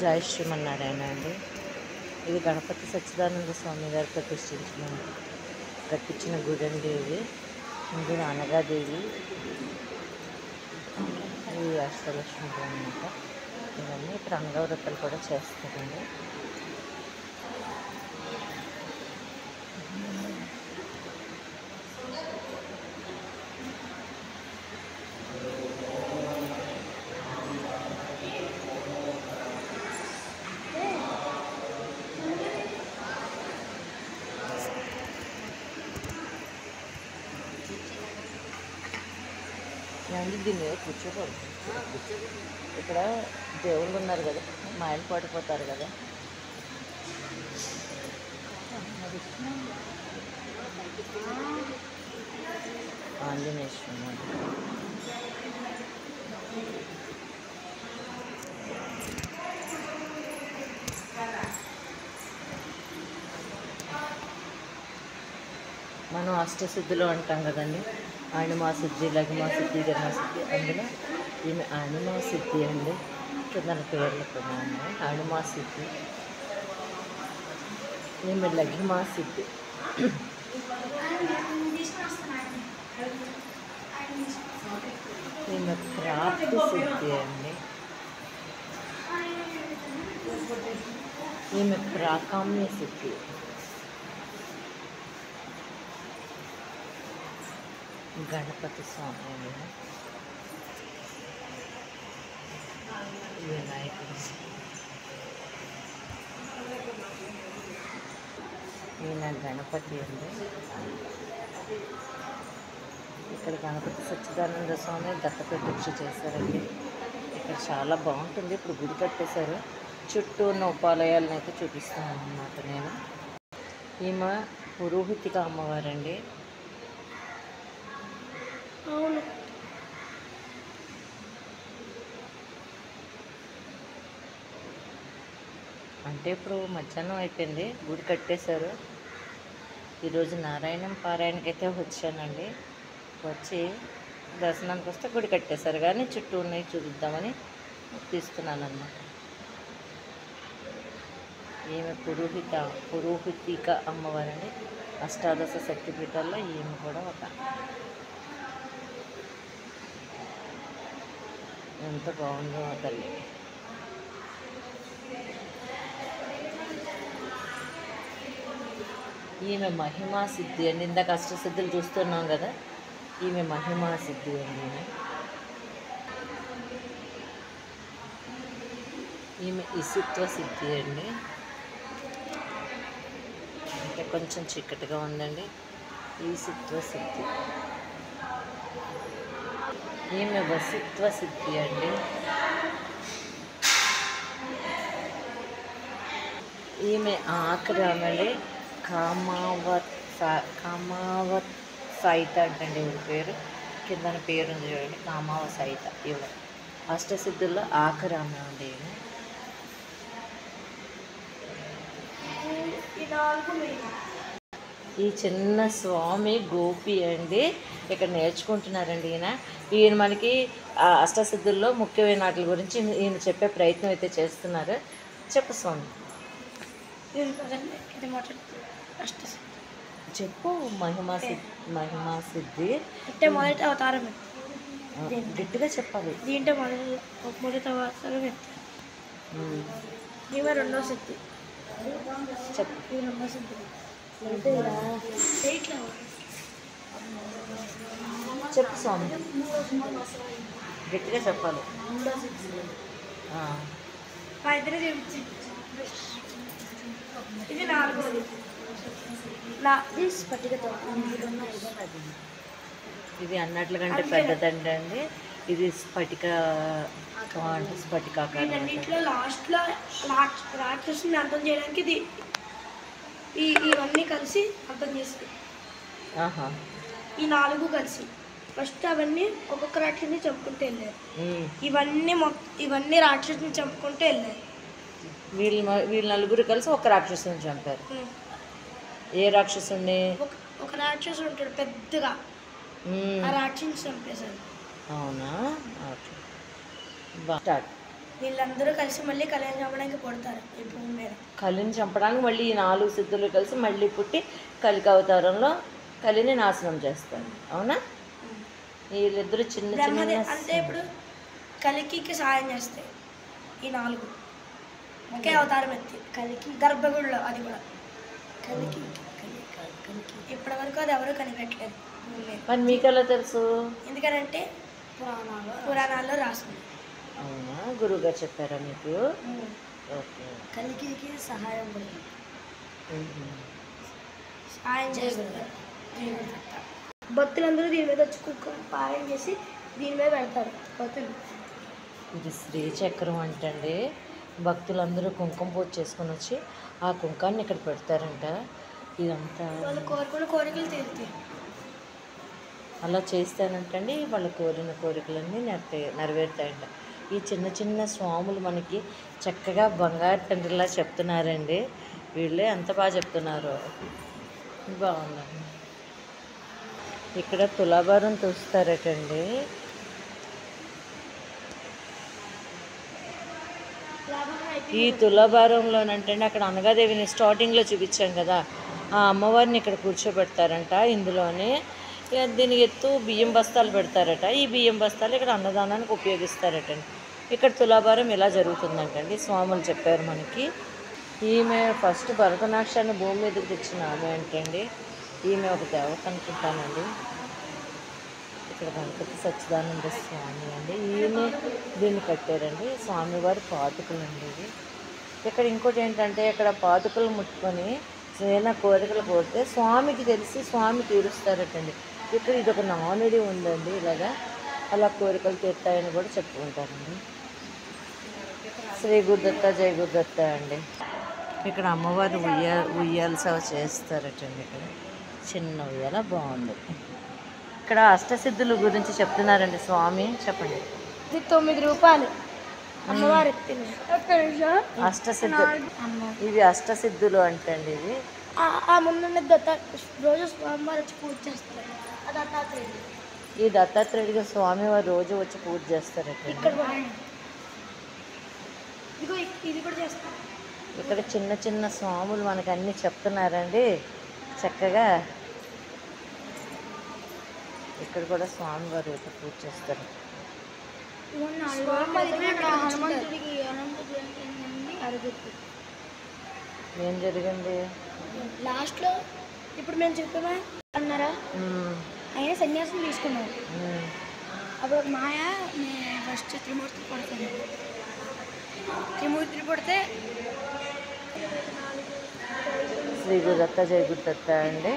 జై శ్రీమన్నారాయణ అండి. ఇది గణపతి సచ్చిదానంద స్వామి గారు కట్టించిన గుడి అండి. ఇది అనగాదేవి, ఇది అష్టలక్ష్మి అనమాట. ఇవన్నీ ఇక్కడ అంగవృత్తులు కూడా చేస్తారండి. దీని మీద కూర్చోకూడదు. ఇక్కడ దేవుళ్ళు ఉన్నారు కదా, మైలు పడిపోతారు కదా. ఆంజనేయ స్వామి మనం అష్టసిద్ధులు అంటాం కదండి. ఆణిమా సిద్ధి, లఘిమా సిద్ధి, ఘర్మా సిద్ధి. అందులో ఈమె ఆణిమా సిద్ధి అండి. కింద పేర్లు కూడా ఉన్నాయి. ఆణిమా సిద్ధి, ఈమె లఘిమా సిద్ధి. ఈమె ప్రాప్తి సిద్ధి అండి. ఈమె ప్రాకామ్య సిద్ధి. గణపతి స్వామి అండి. వినాయకుడు, ఈయన గణపతి అండి. ఇక్కడ గణపతి సచ్చిదానంద స్వామి దత్తప్రతిష్ఠ చేశారండి. ఇక్కడ చాలా బాగుంటుంది. ఇప్పుడు గుడి కట్టేశారు. చుట్టూ ఉన్న ఉపాలయాలను అయితే చూపిస్తాను అన్నమాట నేను. ఈమె పురోహితిక అమ్మవారండి. అంటే ఇప్పుడు మధ్యాహ్నం అయిపోయింది, గుడి కట్టేశారు. ఈరోజు నారాయణం పారాయణకైతే వచ్చానండి. వచ్చి దర్శనానికి వస్తే గుడి కట్టేశారు, కానీ చుట్టూ ఉన్నాయి చూపిద్దామని తీస్తున్నాను అన్నమాట. ఈమె పురోహితిక అమ్మవారండి. అష్టాదశ శక్తిపీఠాల్లో ఈమె కూడా ఒక. ఎంత బాగుందో ఆ తల్లి. ఈమె మహిమా సిద్ధి అండి. ఇందాక అష్టసిద్ధులు చూస్తున్నాం కదా, ఈమె మహిమా సిద్ధి అండి. ఈమె ఇసిత్వ సిద్ధి అండి. అంటే కొంచెం చిక్కటిగా ఉందండి. ఈసిత్వ సిద్ధి. ఈమె వసిత్వ సిద్ధి అండి. ఈమె ఆఖరి ఆమె కామావత్ సైత అంటండి ఇవి పేరు. కిందన పేరు ఉంది చూడండి, కామావ సైత. ఇవి అష్టసిద్ధుల్లో ఆఖరి ఆమె అండి. ఈ చిన్న స్వామి గోపి అండి. ఇక్కడ నేర్చుకుంటున్నారండి. ఈయన మనకి అష్టసిద్ధుల్లో ముఖ్యమైన వాటి గురించి ఈయన చెప్పే ప్రయత్నం అయితే చేస్తున్నారు. చెప్పు స్వామి, చెప్పు. మహిమా సిద్ధి అంటే మొదటి అవతారం గట్టిగా చెప్పాలి. దీంట్లో మొదటి అవతారం ఈమె రెండో సిద్ధి. చెప్పు. రెండో సిద్ధి చెప్పు స్వామి, గట్టిగా చెప్పాలి. ఇది నాలుగోది. స్ఫటికతో ఇది అన్నట్ల కంటే పెద్దదండి అండి. ఇది స్ఫటికాకారంలో లాస్ట్లో రాక్షసుని అర్థం చేయడానికి ఇది ఇవన్నీ కలిసి అర్థం చేస్తుంది. ఈ నాలుగు కలిసి ఫస్ట్ అవన్నీ ఒక్కొక్క రాక్షసుని చంపుకుంటూ వెళ్ళారు. ఇవన్నీ రాక్షసుని చంపుకుంటూ వెళ్ళారు. వీళ్ళు నలుగురు కలిసి ఒక రాక్షసుని చంపారు. ఏ రాక్షసుని? ఒక రాక్షసుడు ఉంటాడు పెద్దగా, ఆ రాక్షసుని చంపేశారు. అవునా? స్టార్ట్. వీళ్ళందరూ కలిసి మళ్ళీ కళ్యాణ్ చంపడానికి పుడతారు ఈ భూమి మీద. కలిని చంపడానికి మళ్ళీ ఈ 4 సిద్ధులు కలిసి మళ్ళీ పుట్టి కలికి అవతారంలో కలిని నాశనం చేస్తారు. అవునా? వీళ్ళిద్దరు చిన్న చిన్న అంటే ఇప్పుడు కలికి సహాయం చేస్తాయి ఈ 4 ఒకే అవతారం ఎత్తి. కలికి గర్భగుడిలో అది కూడా కలికి ఇప్పటి వరకు అది ఎవరు కనిపెట్టలేదు. మరి మీకు ఎలా తెలుసు? ఎందుకంటే పురాణాల్లో రాస్తుంది. అవునా? గురువుగారు చెప్పారా మీకు? ఓకే. కలికి సహాయం సహాయం చేస్తారు. భక్తులందరూ దీని మీద వచ్చి కుక్కం పారాయణ చేసి దీని మీద పెడతారు భక్తులు. ఇది శ్రీచక్రం అంటండి. భక్తులందరూ కుంకుమ పూజ చేసుకొని వచ్చి ఆ కుంకాన్ని ఇక్కడ పెడతారంట. ఇదంతా వాళ్ళు కోరుకున్న కోరికలు తీరుతాయి. అలా చేస్తానంటండి వాళ్ళ కోరిన కోరికలన్నీ నెరవేరుతాయంట. ఈ చిన్న చిన్న స్వాములు మనకి చక్కగా బంగారు తండ్రిలా చెప్తున్నారండి. వీళ్ళే ఎంత బాగా చెప్తున్నారు. బాగుందండి. ఇక్కడ తులాభారం తూస్తారటండి. ఈ తులాభారంలోనంటే అక్కడ అనగాదేవిని స్టార్టింగ్లో చూపించాం కదా, ఆ అమ్మవారిని ఇక్కడ కూర్చోబెడతారంట. ఇందులోనే దీనికి ఎత్తు బియ్యం బస్తాలు పెడతారట. ఈ బియ్యం బస్తాలు ఇక్కడ అన్నదానానికి ఉపయోగిస్తారటండి. ఇక్కడ తులాభారం ఇలా జరుగుతుందంటండి. స్వాములు చెప్పారు మనకి. ఈమె ఫస్ట్ భరతనాట్యాన్ని భూమి మీదకి తెచ్చిన ఆమె అంటండి. ఈమె ఒక దేవత అనుకుంటానండి. ఇక్కడ గణపతి సచ్చిదానంద స్వామి అండి. ఈమె దీన్ని కట్టారండి. స్వామివారి పాదుకలు అండి ఇది. ఇక్కడ ఇంకోటి ఏంటంటే ఇక్కడ పాదుకలు ముట్టుకొని ఏదైనా కోరికలు కోరితే స్వామికి తెలిసి స్వామి తీరుస్తారటండి. ఇక్కడ ఇది ఒక నానుడి ఉందండి. ఇలాగా అలా కోరికలు తీరుతాయని కూడా చెప్పుకుంటారండి. శ్రీ గురుదత్త జయ గురుదత్త అండి. ఇక్కడ అమ్మవారు ఉయ్యాల సేవ చేస్తారటండి. ఇక్కడ చిన్న ఉయ్యాల బాగుంది. ఇక్కడ అష్టసిద్ధుల గురించి చెప్తున్నారండి స్వామి. చెప్పండి. ఇది 9 రూపాయలు అమ్మవారు అష్టసిద్ధులు. ఇవి అష్టసిద్ధులు అంటండి. ఇవి ఆ ముందున్న దత్త రోజు స్వామివారు వచ్చి పూజ చేస్తారు. దత్తాత్రేయుడు. ఈ దత్తాత్రేయుడిగా స్వామివారు రోజు వచ్చి పూజ చేస్తారట. ఇది కూడా చేస్తారు. ఇక్కడ చిన్న చిన్న స్వాములు మనకు అన్నీ చెప్తున్నారండి చక్కగా. ఇక్కడ కూడా స్వామివారు వచ్చి పూజ చేస్తారు. ఏం జరిగింది లాస్ట్లో? ఇప్పుడు మేము చెప్పామా అన్నారా, ఆయన సన్యాసం తీసుకున్నాం. అప్పుడు మాయ ఫస్ట్ త్రిమూర్తులు పడుతుంది. త్రిమూర్తులు పడితే శ్రీ గురుదత్త జయ గురుదత్త అండి.